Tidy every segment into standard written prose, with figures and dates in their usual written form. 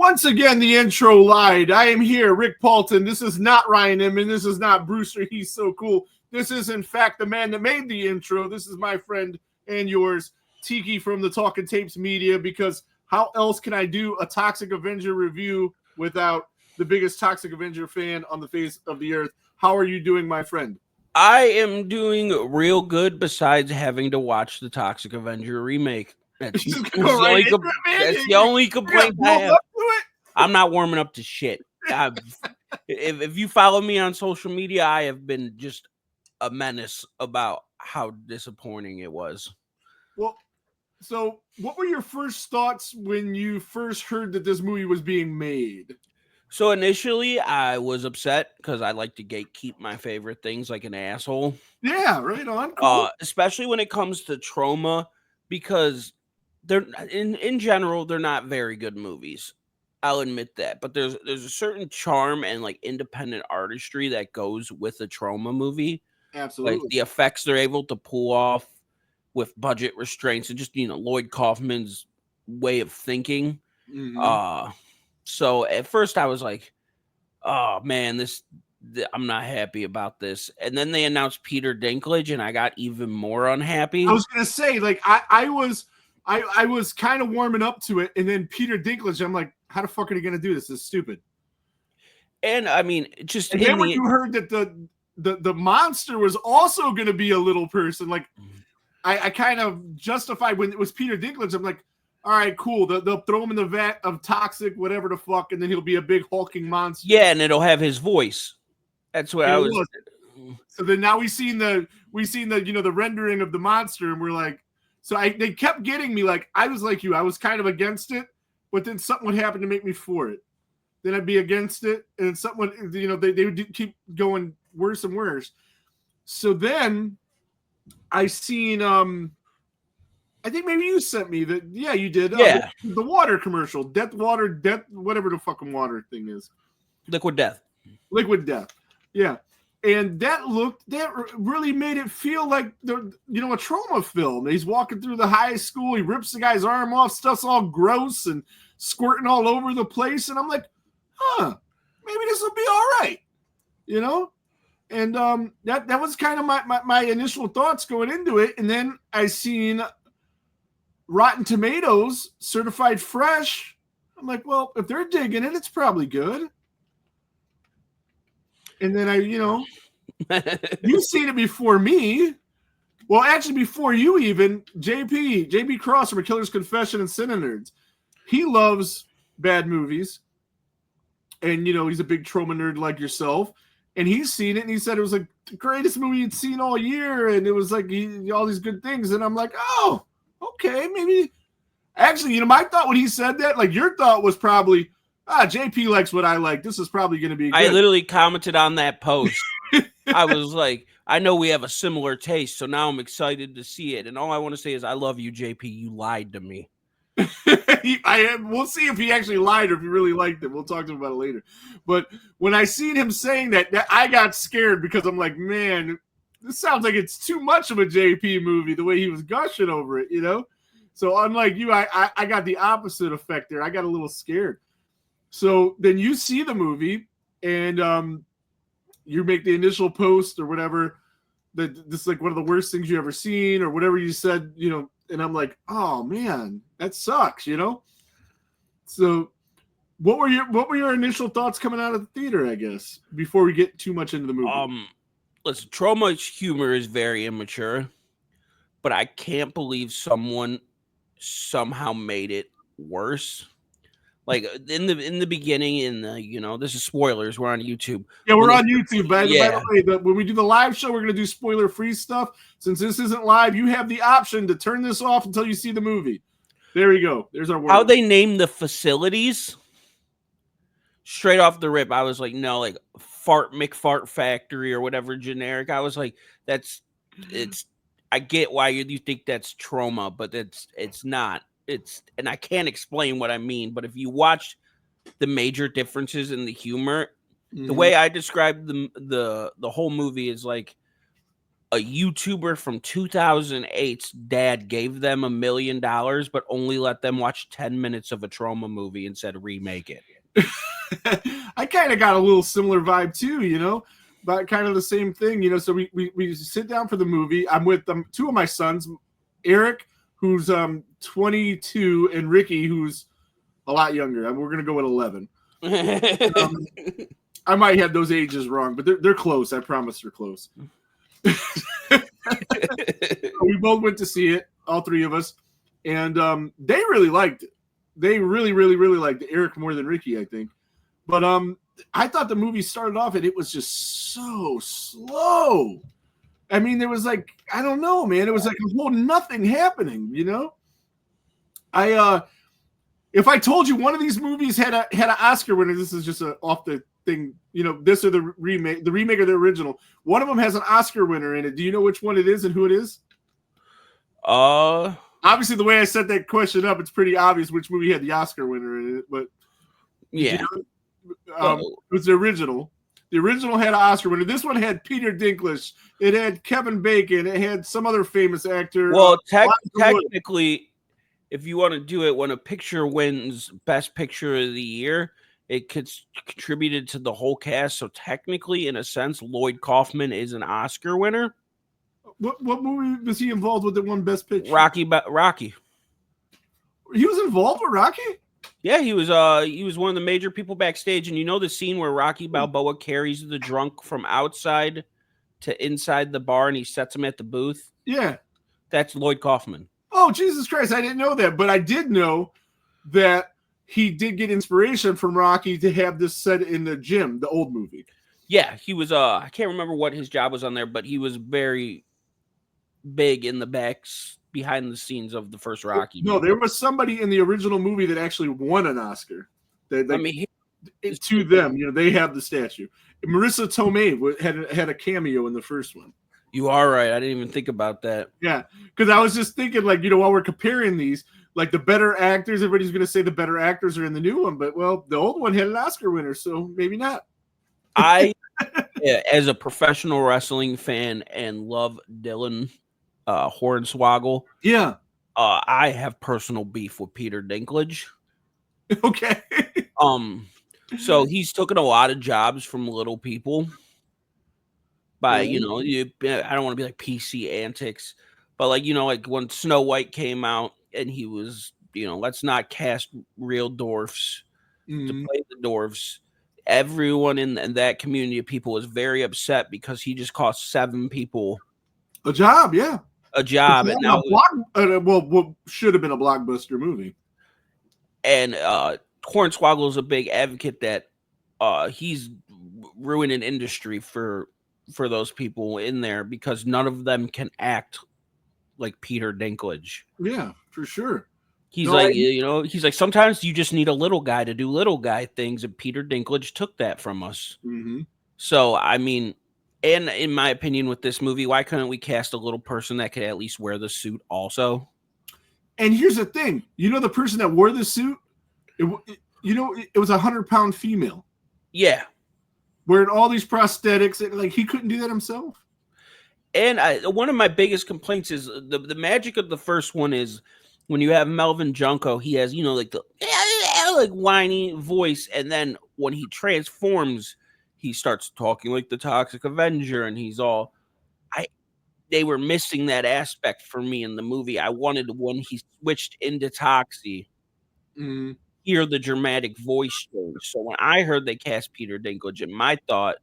Once again, the intro lied. I am here, Rick Paulton. This is not Ryan Inman. This is not Brewster. He's so cool. This is, in fact, the man that made the intro. This is my friend and yours, Tiki from the Talking Tapes Media, because how else can I do a Toxic Avenger review without the biggest Toxic Avenger fan on the face of the earth? How are you doing, my friend? I am doing real good besides having to watch the Toxic Avenger remake. That's the only complaint I have. I'm not warming up to shit. If you follow me on social media, I have been just a menace about how disappointing it was. Well, so what were your first thoughts when you first heard that this movie was being made? So initially, I was upset because I like to gatekeep my favorite things like an asshole. Yeah, right on. Cool. Especially when it comes to Troma, because they're in general they're not very good movies. I'll admit that, but there's a certain charm and like independent artistry that goes with a Troma movie. Absolutely, like the effects they're able to pull off with budget restraints and just Lloyd Kaufman's way of thinking. Mm-hmm. So at first I was like, oh man, I'm not happy about this. And then they announced Peter Dinklage, and I got even more unhappy. I was gonna say, like, I was kind of warming up to it, and then Peter Dinklage, I'm like, how the fuck are you gonna do this? This is stupid. And I mean, just and then when you heard that the monster was also gonna be a little person, like, I kind of justified when it was Peter Dinklage. I'm like, all right, cool. They'll throw him in the vat of toxic, whatever the fuck, and then he'll be a big hulking monster. Yeah, and it'll have his voice. That's what I was. So then now we seen the the rendering of the monster, and we're like, so they kept getting me. Like, I was like you, I was kind of against it, but then something would happen to make me for it. Then I'd be against it, and something they would keep going worse and worse. So then I seen I think maybe you sent me that. Yeah, you did. Yeah, the water commercial, death, whatever the fucking water thing is. Liquid Death. Yeah, and that really made it feel like a Troma film. He's walking through the high school. He rips the guy's arm off. Stuff's all gross and squirting all over the place. And I'm like, maybe this will be all right, And that was kind of my initial thoughts going into it. And then I seen Rotten Tomatoes certified fresh. I'm like, well, if they're digging it, it's probably good. And then you've seen it before me. Well, actually, before you even, JP Cross from A Killer's Confession and Cine Nerds. He loves bad movies. And, he's a big Troma nerd like yourself. And he's seen it, and he said it was like the greatest movie he'd seen all year. And it was like all these good things. And I'm like, oh, okay, maybe. Actually, my thought when he said that, like your thought was probably, JP likes what I like. This is probably going to be good. I literally commented on that post. I was like, I know we have a similar taste, so now I'm excited to see it. And all I want to say is I love you, JP. You lied to me. We'll see if he actually lied or if he really liked it. We'll talk to him about it later. But when I seen him saying that I got scared because I'm like, man, this sounds like it's too much of a JP movie, the way he was gushing over it, So unlike you, I got the opposite effect there. I got a little scared. So then you see the movie and you make the initial post or whatever that this is like one of the worst things you ever seen or whatever you said, and I'm like, oh man, that sucks, So what were your initial thoughts coming out of the theater, I guess, before we get too much into the movie? Listen, Troma's humor is very immature, but I can't believe someone somehow made it worse. Like in the beginning, this is spoilers. We're on YouTube. Yeah, we're on YouTube. By the way, when we do the live show, we're going to do spoiler-free stuff. Since this isn't live, you have the option to turn this off until you see the movie. There we go. There's our word. How they name the facilities? Straight off the rip, I was like, no, like McFart Factory or whatever generic. I was like, I get why you think that's Troma, but it's not. And I can't explain what I mean, but if you watch the major differences in the humor, the way I described the whole movie is like a YouTuber from 2008's dad gave them $1 million, but only let them watch 10 minutes of a Troma movie and said remake it. I kind of got a little similar vibe too, you know, but kind of the same thing, you know. So we sit down for the movie. I'm with two of my sons, Eric, who's 22, and Ricky, who's a lot younger. We're gonna go with 11. I might have those ages wrong, but they're close. I promise they're close. We both went to see it, all three of us, and they really liked it. They really liked it. Eric more than Ricky, I think. But I thought the movie started off and it was just so slow. I mean, there was like, I don't know, man. It was like a whole nothing happening, you know? If I told you one of these movies had an Oscar winner, this is just off the thing, you know, this or the remake or the original. One of them has an Oscar winner in it. Do you know which one it is and who it is? Obviously, the way I set that question up, it's pretty obvious which movie had the Oscar winner in it. But yeah, it was the original. The original had an Oscar winner. This one had Peter Dinklage. It had Kevin Bacon. It had some other famous actor. Well, technically, if you want to do it, when a picture wins Best Picture of the Year, it contributed to the whole cast. So technically, in a sense, Lloyd Kaufman is an Oscar winner. What movie was he involved with that won Best Picture? Rocky. He was involved with Rocky? Yeah, he was one of the major people backstage. And you know the scene where Rocky Balboa carries the drunk from outside to inside the bar and he sets him at the booth? Yeah. That's Lloyd Kaufman. Oh, Jesus Christ. I didn't know that. But I did know that he did get inspiration from Rocky to have this set in the gym, the old movie. Yeah, he was I can't remember what his job was on there, but he was very big in the backs behind the scenes of the first Rocky. No, there was somebody in the original movie that actually won an Oscar. To them, you know, they have the statue. Marissa Tomei had a cameo in the first one. You are right. I didn't even think about that. Yeah, because I was just thinking, like, you know, while we're comparing these, like the better actors, everybody's going to say the better actors are in the new one, but well, the old one had an Oscar winner, so maybe not. As a professional wrestling fan and love Dylan Hornswoggle. Yeah. I have personal beef with Peter Dinklage. Okay. So he's taken a lot of jobs from little people by, you know, I don't want to be like PC antics, but like, you know, like when Snow White came out and he was, you know, let's not cast real dwarfs to play the dwarfs. Everyone in that community of people was very upset because he just cost 7 people a job. Yeah. A job. And now what should have been a blockbuster movie. And Hornswoggle is a big advocate that he's ruining industry for those people in there because none of them can act like Peter Dinklage. Yeah, for sure. He's he's like, sometimes you just need a little guy to do little guy things, and Peter Dinklage took that from us. Mm-hmm. So, I mean, and in my opinion, with this movie, why couldn't we cast a little person that could at least wear the suit also? And here's the thing. You know the person that wore the suit? It was 100-pound female. Yeah. Wearing all these prosthetics. And, like, he couldn't do that himself. And one of my biggest complaints is the magic of the first one is when you have Melvin Junko, he has, you know, like the like whiny voice. And then when he transforms, he starts talking like the Toxic Avenger. And he's all, they were missing that aspect for me in the movie. I wanted when he switched into Toxie, hear the dramatic voice change. So when I heard they cast Peter Dinklage, and my thought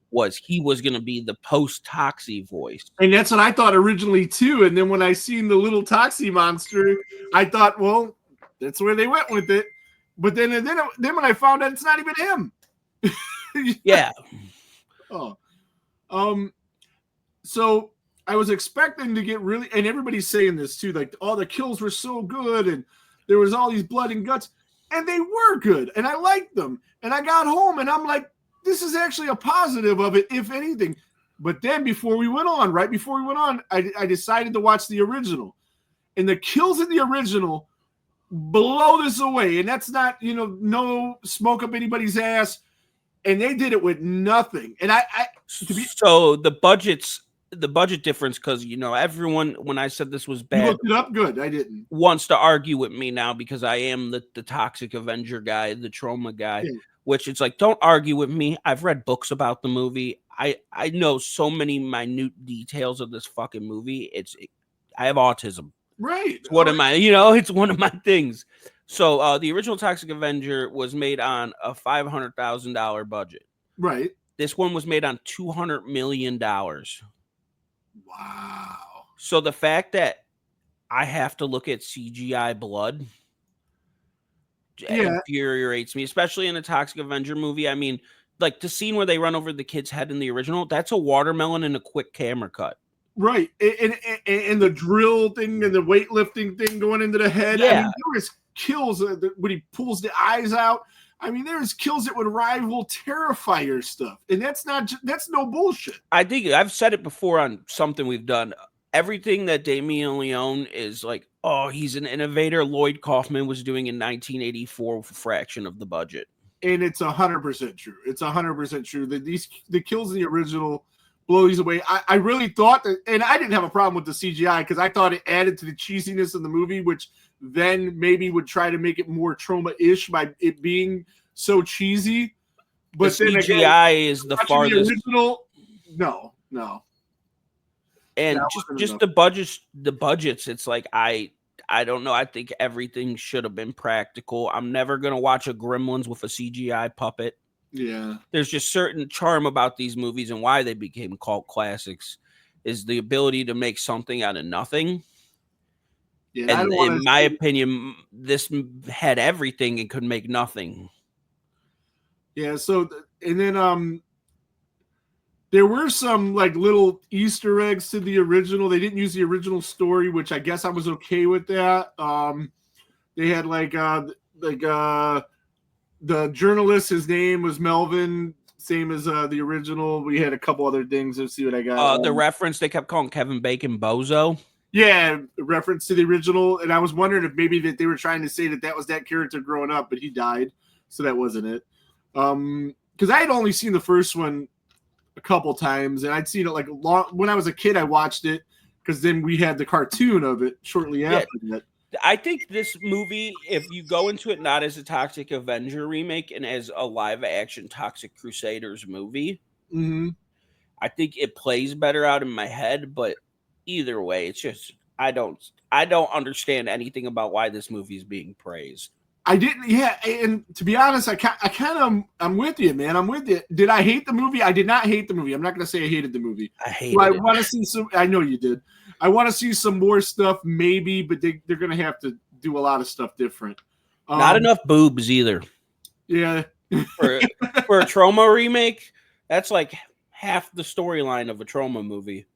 was he was going to be the post-Toxie voice. And that's what I thought originally, too. And then when I seen the little Toxie monster, I thought, well, that's where they went with it. But then when I found out it's not even him. Yeah. So I was expecting to get really, and everybody's saying this, too, like, all the kills were so good, and there was all these blood and guts, and they were good, and I liked them. And I got home, and I'm like, this is actually a positive of it, if anything. But then right before we went on, I decided to watch the original. And the kills in the original blow this away. And that's not, you know, no smoke up anybody's ass. And they did it with nothing. And so the budgets the budget difference, because everyone, when I said this was bad, you looked it up. Good, I didn't. Wants to argue with me now because I am the Toxic Avenger guy, the Troma guy. Yeah. Which it's like, don't argue with me. I've read books about the movie. I know so many minute details of this fucking movie. I have autism. Right. It's one of my, it's one of my things. So the original Toxic Avenger was made on a $500,000 budget. Right. This one was made on $200 million. Wow. So the fact that I have to look at CGI blood infuriates me, especially in a Toxic Avenger movie. I mean, like the scene where they run over the kid's head in the original, that's a watermelon and a quick camera cut. Right. And the drill thing and the weightlifting thing going into the head. Yeah. I mean, there was kills when he pulls the eyes out. I mean, there's kills that would rival Terrifier stuff. And that's no bullshit. I think I've said it before on something we've done. Everything that Damien Leone is like, oh, he's an innovator. Lloyd Kaufman was doing in 1984 with a fraction of the budget. And it's 100% true. It's 100% true that the kills in the original blow these away. I really thought that, and I didn't have a problem with the CGI because I thought it added to the cheesiness of the movie, which then maybe would try to make it more Troma-ish by it being so cheesy. But the CGI is the farthest. The original, no. And just the budgets, it's like I don't know. I think everything should have been practical. I'm never gonna watch a Gremlins with a CGI puppet. Yeah. There's just certain charm about these movies and why they became cult classics is the ability to make something out of nothing. Yeah, and in my opinion, this had everything and could make nothing. Yeah, so and then there were some like little Easter eggs to the original. They didn't use the original story, which I guess I was okay with that. They had the journalist, his name was Melvin, same as the original. We had a couple other things. Let's see what I got. The reference, they kept calling Kevin Bacon Bozo. Yeah, reference to the original. And I was wondering if maybe that they were trying to say that was that character growing up, but he died. So that wasn't it. Because I had only seen the first one a couple times, and I'd seen it like when I was a kid. I watched it because then we had the cartoon of it shortly after that. I think this movie, if you go into it not as a Toxic Avenger remake and as a live action Toxic Crusaders movie, I think it plays better out in my head. But either way, it's just I don't understand anything about why this movie is being praised. I didn't, yeah, and to be honest, I'm with you, man. I'm with you. Did I hate the movie? I did not hate the movie. I'm not going to say I hated the movie. I hated it. I want to see some. I know you did. I want to see some more stuff, maybe, but they're going to have to do a lot of stuff different. Not enough boobs either. Yeah. for a Troma remake, that's like half the storyline of a Troma movie.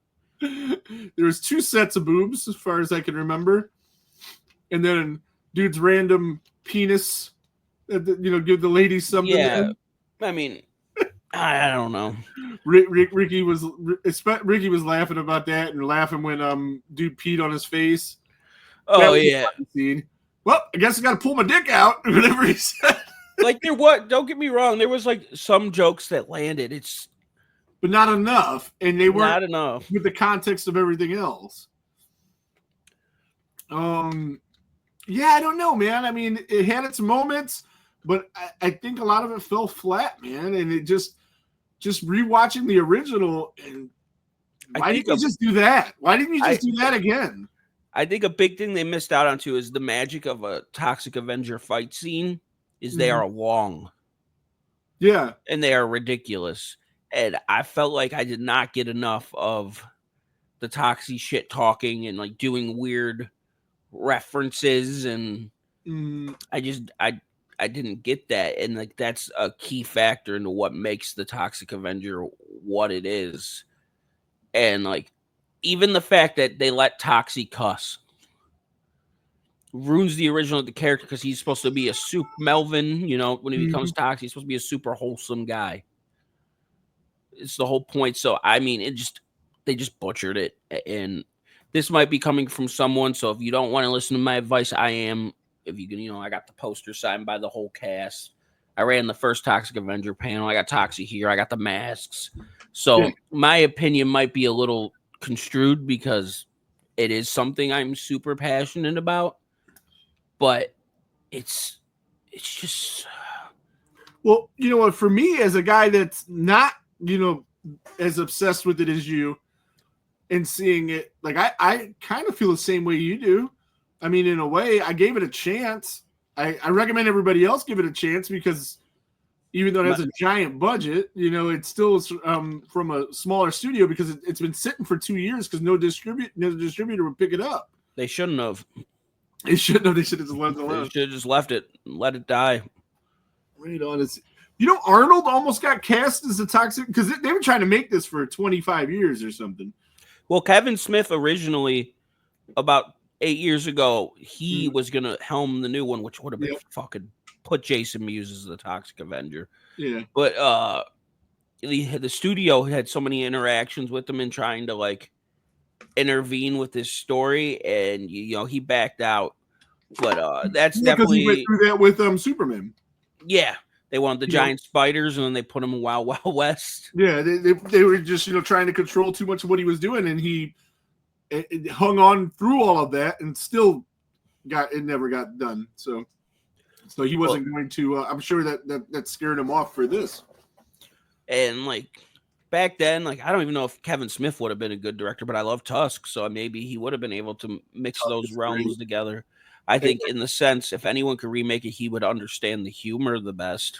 There was 2 sets of boobs, as far as I can remember, and then dude's random penis, give the ladies something. Yeah, I mean, I don't know. Ricky was laughing about that and laughing when dude peed on his face. Oh yeah. Well, I guess I got to pull my dick out. Whatever he said. Like don't get me wrong. There was like some jokes that landed. But not enough, and they weren't not enough with the context of everything else. Yeah, I don't know, man. I mean, it had its moments, but I think a lot of it fell flat, man. And it just rewatching the original, and why didn't you just do that? Why didn't you just do that again? I think a big thing they missed out on too is the magic of a Toxic Avenger fight scene is they are long. Yeah. And they are ridiculous. And I felt like I did not get enough of the Toxie shit talking and like doing weird references, and I didn't get that, and like that's a key factor into what makes the Toxic Avenger what it is. And like even the fact that they let Toxie cuss ruins the original of the character, because he's supposed to be a Melvin, when he becomes Toxie, he's supposed to be a super wholesome guy. It's the whole point. So I mean, they just butchered it. And this might be coming from someone, so if you don't want to listen to my advice, if you can, I got the poster signed by the whole cast. I ran the first Toxic Avenger panel. I got Toxie here. I got the masks. So my opinion might be a little construed because it is something I'm super passionate about, but it's just. Well, you know what? For me, as a guy that's not, as obsessed with it as you, and seeing it, like I kind of feel the same way you do. I mean, in a way, I gave it a chance. I recommend everybody else give it a chance because even though it has a giant budget, it's still from a smaller studio because it's been sitting for 2 years because no distributor would pick it up. They shouldn't have. They shouldn't have. They should have just left it alone. They should have just left it, let it die. Right on. Arnold almost got cast as the Toxic because they were trying to make this for 25 years or something. Well, Kevin Smith originally, about 8 years ago, he was going to helm the new one, which would have been fucking put Jason Mewes as the Toxic Avenger. Yeah. But the studio had so many interactions with him and trying to, like, intervene with this story, and, he backed out. But that's definitely... Because he went through that with Superman. Yeah. They wanted the giant spiders, and then they put him in Wild Wild West. Yeah, they were just trying to control too much of what he was doing, and he hung on through all of that, and still never got done. So he wasn't going to. I'm sure that scared him off for this. And like back then, like I don't even know if Kevin Smith would have been a good director, but I love Tusk, so maybe he would have been able to mix those realms together. I think in the sense, if anyone could remake it, he would understand the humor the best.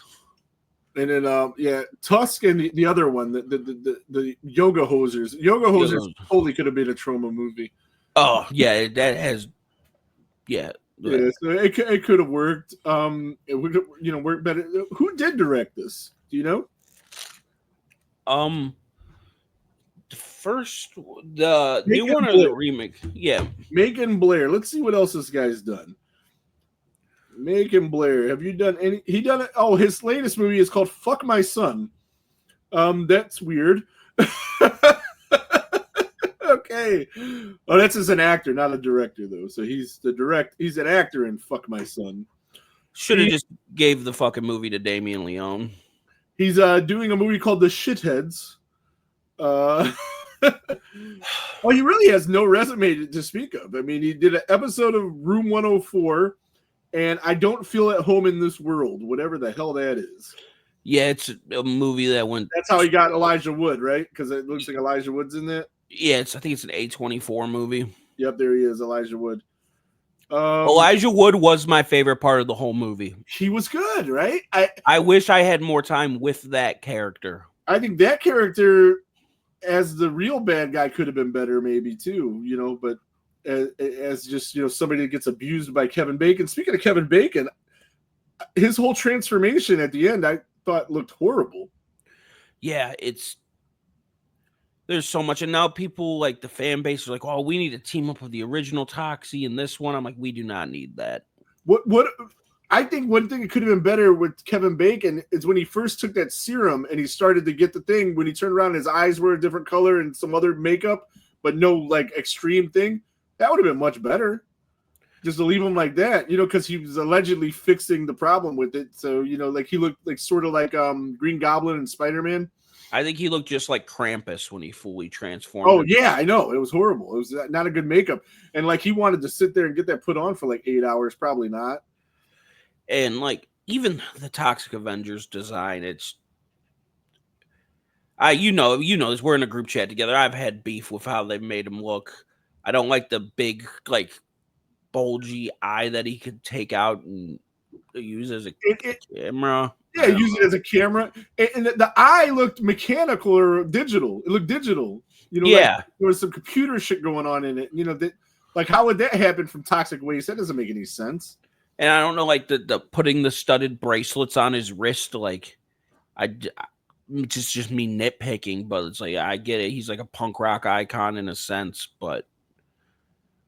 And then, Tusk and the other one, the Yoga Hosers. Yoga Hosers totally could have been a Troma movie. Oh, yeah, that has, yeah. Yeah, so it could have worked. It would, work better. Who did direct this? Do you know? The new one or the remake? Yeah. Macon Blair. Let's see what else this guy's done. Macon Blair. Have you done any? He done it. Oh, his latest movie is called Fuck My Son. That's weird. Okay. Oh, that's as an actor, not a director, though. So he's an actor in Fuck My Son. Should have just gave the fucking movie to Damien Leone. He's doing a movie called The Shitheads. Oh, he really has no resume to speak of. I mean, he did an episode of Room 104, and I Don't Feel at Home in This World, whatever the hell that is. Yeah, it's a movie that went... That's how he got Elijah Wood, right? Because it looks like Elijah Wood's in that. Yeah, I think it's an A24 movie. Yep, there he is, Elijah Wood. Elijah Wood was my favorite part of the whole movie. He was good, right? I wish I had more time with that character. I think that character, as the real bad guy, could have been better, maybe too. But as just somebody that gets abused by Kevin Bacon. Speaking of Kevin Bacon, his whole transformation at the end, I thought looked horrible. Yeah, there's so much, and now people like the fan base are like, "Oh, we need to team up with the original Toxie in this one." I'm like, we do not need that. What I think one thing that could have been better with Kevin Bacon is when he first took that serum and he started to get the thing. When he turned around, his eyes were a different color and some other makeup, but no like extreme thing. That would have been much better. Just to leave him like that, because he was allegedly fixing the problem with it. So like he looked like sort of like Green Goblin and Spider-Man. I think he looked just like Krampus when he fully transformed. Oh, yeah, I know. It was horrible. It was not a good makeup. And, like, he wanted to sit there and get that put on for, like, 8 hours. Probably not. And, like, even the Toxic Avengers design, it's... you know this. We're in a group chat together. I've had beef with how they've made him look. I don't like the big, like, bulgy eye that he could take out and use as a camera. Yeah, use it as a camera. And the eye looked mechanical or digital. It looked digital. Yeah. Like there was some computer shit going on in it. That like how would that happen from Toxic Waste? That doesn't make any sense. And I don't know, like the putting the studded bracelets on his wrist, like it's just me nitpicking, but it's like I get it. He's like a punk rock icon in a sense, but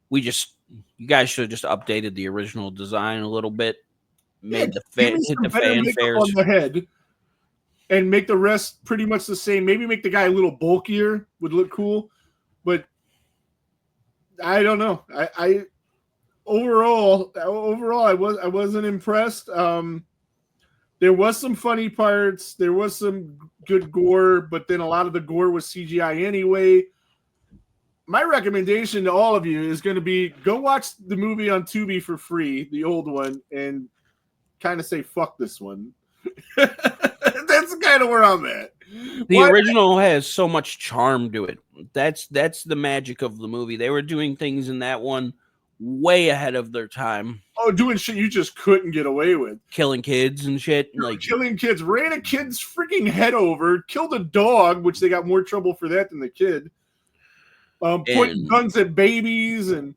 you guys should have just updated the original design a little bit. Made the fanfares on the head and make the rest pretty much the same. Maybe make the guy a little bulkier would look cool, but I don't know. I overall I wasn't impressed. There was some funny parts. There was some good gore, but then a lot of the gore was CGI anyway. my recommendation to all of you is going to be go watch the movie on Tubi for free, the old one, and kind of say fuck this one. That's kind of where I'm at. The original has so much charm to it. That's the magic of the movie. They were doing things in that one way ahead of their time. Oh, doing shit you just couldn't get away with. Killing kids and shit. Like killing kids, ran a kid's freaking head over, killed a dog, which they got more trouble for that than the kid. Pointing guns at babies, and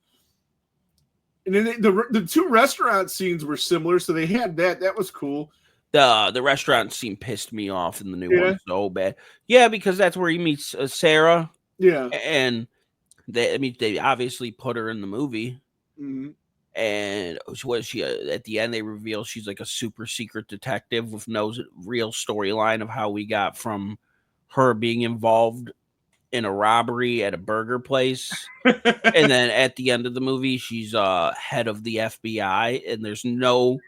then the two restaurant scenes were similar, so they had that. That was cool. The restaurant scene pissed me off in the new one so bad. Yeah, because that's where he meets Sarah. Yeah, and they obviously put her in the movie. Mm-hmm. And what she at the end they reveal she's like a super secret detective with no real storyline of how we got from her being involved in a robbery at a burger place and then at the end of the movie she's head of the FBI, and there's no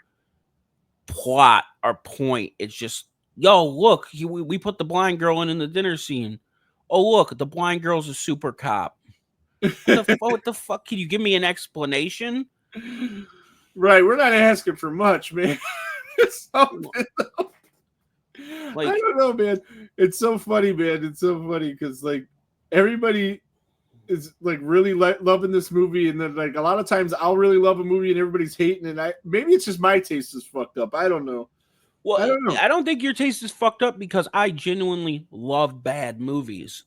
plot or point. It's just, yo, look, we put the blind girl in the dinner scene. Oh, look, the blind girl's a super cop. What the fuck? Can you give me an explanation? Right, we're not asking for much, man. It's something. Like, I don't know, man. It's so funny, man. It's so funny because like everybody is like really loving this movie, and then like a lot of times I'll really love a movie and everybody's hating, and maybe it's just my taste is fucked up. I don't know. Well, I don't know. I don't think your taste is fucked up because I genuinely love bad movies.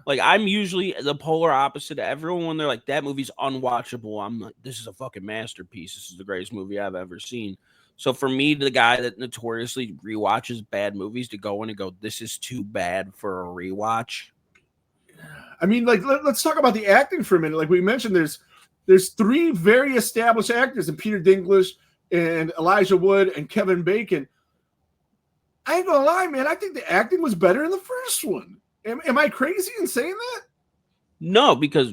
Like, I'm usually the polar opposite of everyone. When they're like, that movie's unwatchable, I'm like, this is a fucking masterpiece. This is the greatest movie I've ever seen. So for me, the guy that notoriously rewatches bad movies, to go in and go, this is too bad for a rewatch. I mean, like, let's talk about the acting for a minute. Like we mentioned, there's three very established actors, and Peter Dinklage and Elijah Wood and Kevin Bacon. I ain't gonna lie, man. I think the acting was better in the first one. Am I crazy in saying that? No, because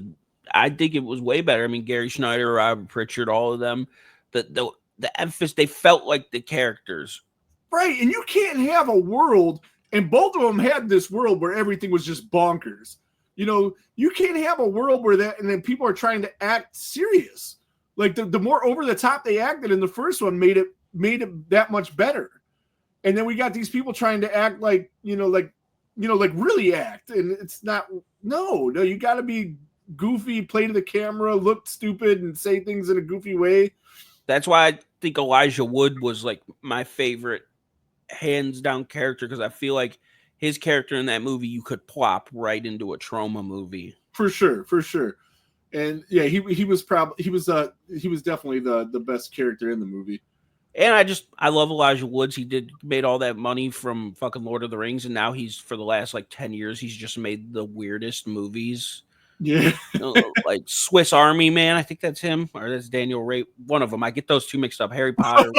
I think it was way better. I mean, Gary Schneider, Robert Pritchard, all of them. The emphasis, they felt like the characters. Right, and you can't have a world, and both of them had this world where everything was just bonkers. You know, you can't have a world where that, and then people are trying to act serious. Like the more over the top they acted in the first one made it that much better. And then we got these people trying to act like really act, and it's not. No, you got to be goofy, play to the camera, look stupid, and say things in a goofy way. That's why I think Elijah Wood was like my favorite, hands down character, because I feel like his character in that movie you could plop right into a Troma movie for sure. And yeah, he was definitely the best character in the movie. And I love Elijah Woods. He made all that money from fucking Lord of the Rings, and now he's, for the last like 10 years, he's just made the weirdest movies. Yeah. Like Swiss Army Man, I think that's him, or that's Daniel Ray. One of them. I get those two mixed up. Harry Potter.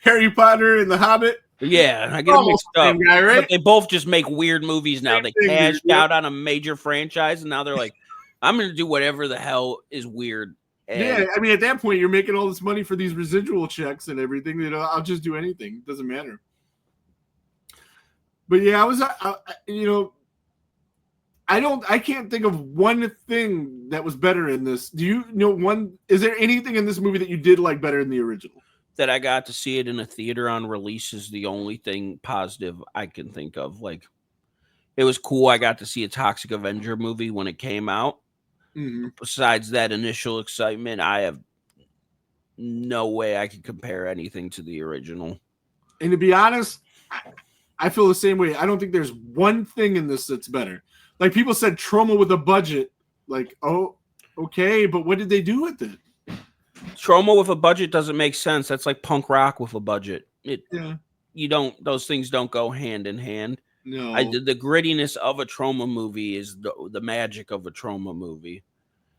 Harry Potter and The Hobbit. Yeah, I get them mixed up. Guy, right? But they both just make weird movies now. They cashed out on a major franchise, and now they're like, I'm going to do whatever the hell is weird. And yeah, I mean, at that point, you're making all this money for these residual checks and everything. You know, I'll just do anything. It doesn't matter. But yeah, I can't think of one thing that was better in this. Do you know one? Is there anything in this movie that you did like better than the original? That I got to see it in a theater on release is the only thing positive I can think of. Like, it was cool. I got to see a Toxic Avenger movie when it came out. Mm-hmm. Besides that initial excitement, I have no way I could compare anything to the original. And to be honest, I feel the same way. I don't think there's one thing in this that's better. Like, people said Troma with a budget. Like, oh, okay, but what did they do with it? Troma with a budget doesn't make sense. That's like punk rock with a budget. Those things don't go hand in hand. No, the grittiness of a Troma movie is the magic of a Troma movie.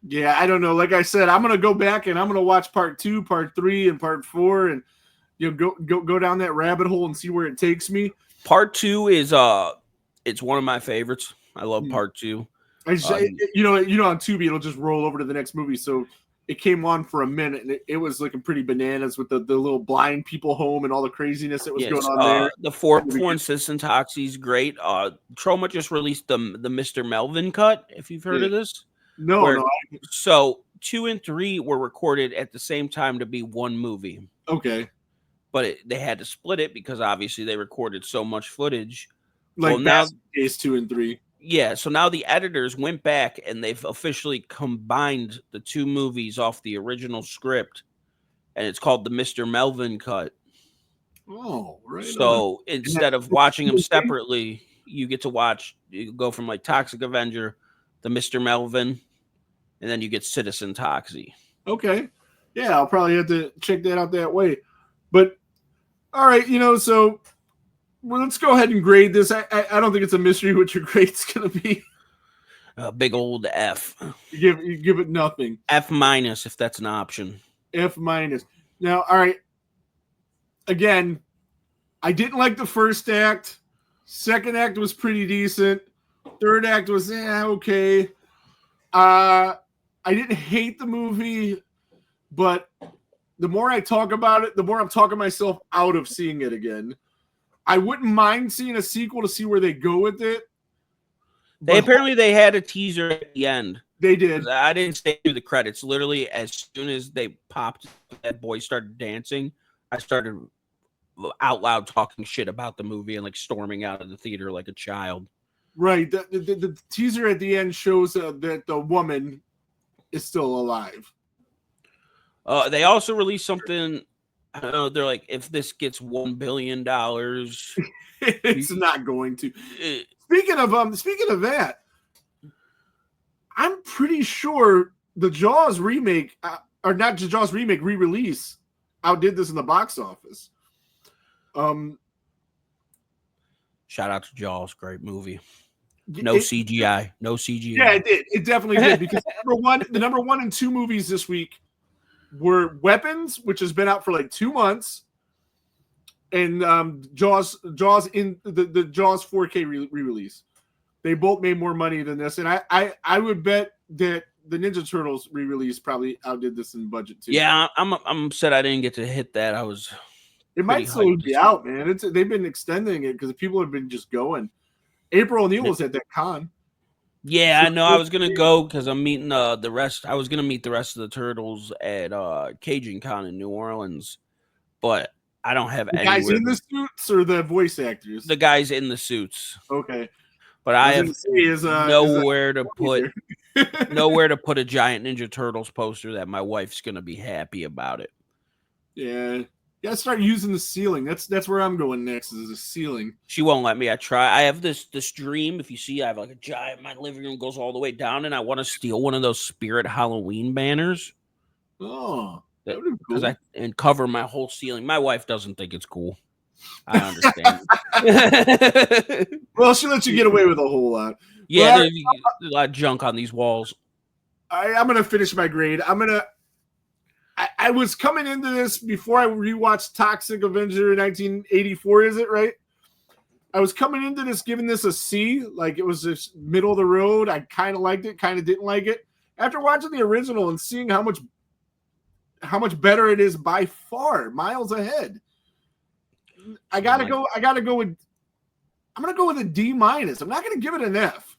Yeah, I don't know. Like I said, I'm gonna go back and I'm gonna watch part 2, part 3, and part 4, and go down that rabbit hole and see where it takes me. Part 2 is it's one of my favorites. I love part 2. On Tubi, it'll just roll over to the next movie. So it came on for a minute, and it was looking pretty bananas with the little blind people home and all the craziness that was going on there. The fourth one, Citizen Toxie's great. Troma just released the Mr. Melvin cut, if you've heard of this. No. So 2 and 3 were recorded at the same time to be one movie. Okay. But they had to split it because obviously they recorded so much footage. Like now, Case 2 and 3. Yeah, so now the editors went back and they've officially combined the 2 movies off the original script, and it's called the Mr. Melvin cut. Oh, right. So instead of watching them separately, you go from like Toxic Avenger, the Mr. Melvin, and then you get Citizen Toxie. Okay. Yeah, I'll probably have to check that out that way. But all right, so let's go ahead and grade this. I don't think it's a mystery what your grade's going to be. A big old F. You give it nothing. F- if that's an option. F-. Now, all right. Again, I didn't like the first act. Second act was pretty decent. Third act was okay. I didn't hate the movie, but the more I talk about it, the more I'm talking myself out of seeing it again. I wouldn't mind seeing a sequel to see where they go with it. Apparently they had a teaser at the end. They did. I didn't stay through the credits. Literally, as soon as they popped, that boy started dancing, I started out loud talking shit about the movie and like storming out of the theater like a child. Right. The teaser at the end shows that the woman is still alive. They also released something. I don't know. They're like, if this gets $1 billion, it's not going to. Speaking of that, I'm pretty sure the Jaws remake, or not the Jaws remake, re-release outdid this in the box office. Shout out to Jaws, great movie. No CGI. Yeah, it did. It definitely did, because the number 1 and 2 movies this week were Weapons, which has been out for like 2 months, and Jaws in the Jaws 4K re-release. They both made more money than this, and I would bet that the Ninja Turtles re-release probably outdid this in budget too. Yeah, I'm upset I didn't get to hit that. It might still be out, man. They've been extending it because people have been just going. April O'Neil was at that con. Yeah, I know. I was gonna go because I'm meeting the rest. I was gonna meet the rest of the Turtles at Cajun Con in New Orleans, but I don't have any guys in the suits or the voice actors. The guys in the suits. Okay, but I have nowhere to put a giant Ninja Turtles poster that my wife's gonna be happy about it. Yeah. You gotta start using the ceiling. That's where I'm going next, is the ceiling. She won't let me. I try. I have this dream. If you see, I have like a giant, my living room goes all the way down, and I want to steal one of those Spirit Halloween banners. Oh, that would be cool. And cover my whole ceiling. My wife doesn't think it's cool. I understand. Well, she lets you get away with a whole lot. Yeah, there's a lot of junk on these walls. I'm gonna finish my grade. I was coming into this before I rewatched Toxic Avenger 1984, is it right? I was coming into this giving this a C, like it was just middle of the road. I kind of liked it, kind of didn't like it. After watching the original and seeing how much better it is by far, miles ahead. I'm gonna go with a D-. I'm not gonna give it an F,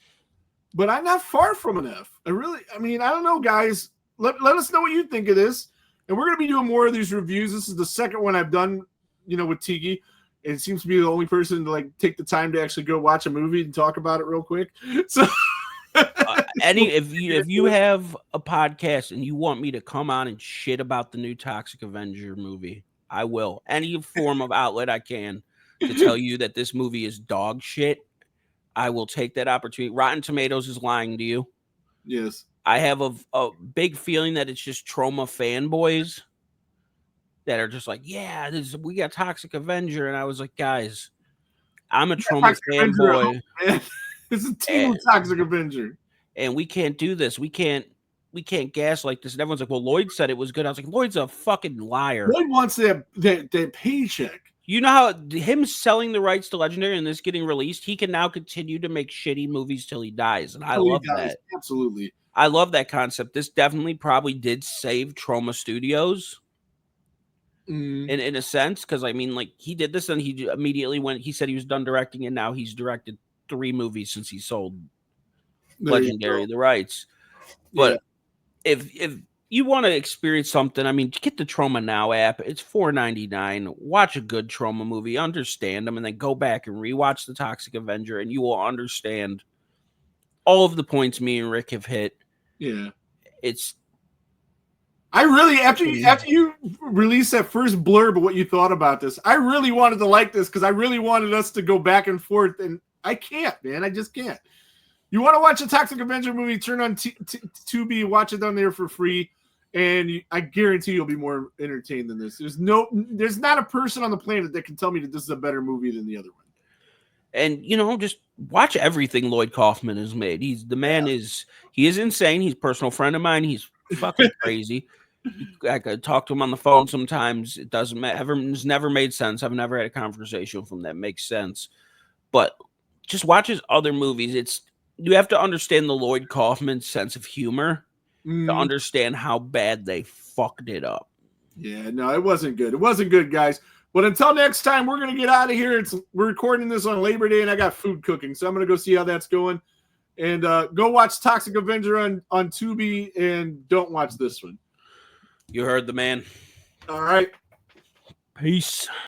but I'm not far from an F. I don't know, guys. Let us know what you think of this. And we're going to be doing more of these reviews. This is the second one I've done, with Tiki. It seems to be the only person to take the time to actually go watch a movie and talk about it real quick. So, if you have a podcast and you want me to come on and shit about the new Toxic Avenger movie, I will. Any form of outlet I can to tell you that this movie is dog shit, I will take that opportunity. Rotten Tomatoes is lying to you. Yes. I have a big feeling that it's just Troma fanboys that are just like, yeah, we got Toxic Avenger. And I was like, guys, I'm a Troma fanboy. This is Team Toxic Avenger. And we can't do this. We can't gaslight this. And everyone's like, well, Lloyd said it was good. I was like, Lloyd's a fucking liar. Lloyd wants that paycheck. You know how him selling the rights to Legendary and this getting released, he can now continue to make shitty movies till he dies. And I love that. Absolutely. I love that concept. This definitely probably did save Troma Studios in a sense, because I mean, like, he did this and he immediately went. He said he was done directing, and now he's directed 3 movies since he sold Legendary the rights. But if you want to experience something, I mean, get the Troma Now app. It's $4.99. Watch a good Troma movie, understand them, and then go back and rewatch the Toxic Avenger, and you will understand all of the points me and Rick have hit. Yeah, it's. I really after you released that first blurb of what you thought about this, I really wanted to like this because I really wanted us to go back and forth, and I can't, man. I just can't. You want to watch a Toxic Avenger movie? Turn on Tubi, watch it down there for free, and I guarantee you'll be more entertained than this. There's not a person on the planet that can tell me that this is a better movie than the other one. And just watch everything Lloyd Kaufman has made. He's the man is insane. He's a personal friend of mine. He's fucking crazy. I could talk to him on the phone sometimes. It doesn't matter. It's never made sense. I've never had a conversation with him that makes sense. But just watch his other movies. You have to understand the Lloyd Kaufman sense of humor to understand how bad they fucked it up. Yeah, no, it wasn't good. It wasn't good, guys. But until next time, we're gonna get out of here. We're recording this on Labor Day, and I got food cooking, so I'm gonna go see how that's going. And go watch Toxic Avenger on Tubi, and don't watch this one. You heard the man. All right. Peace.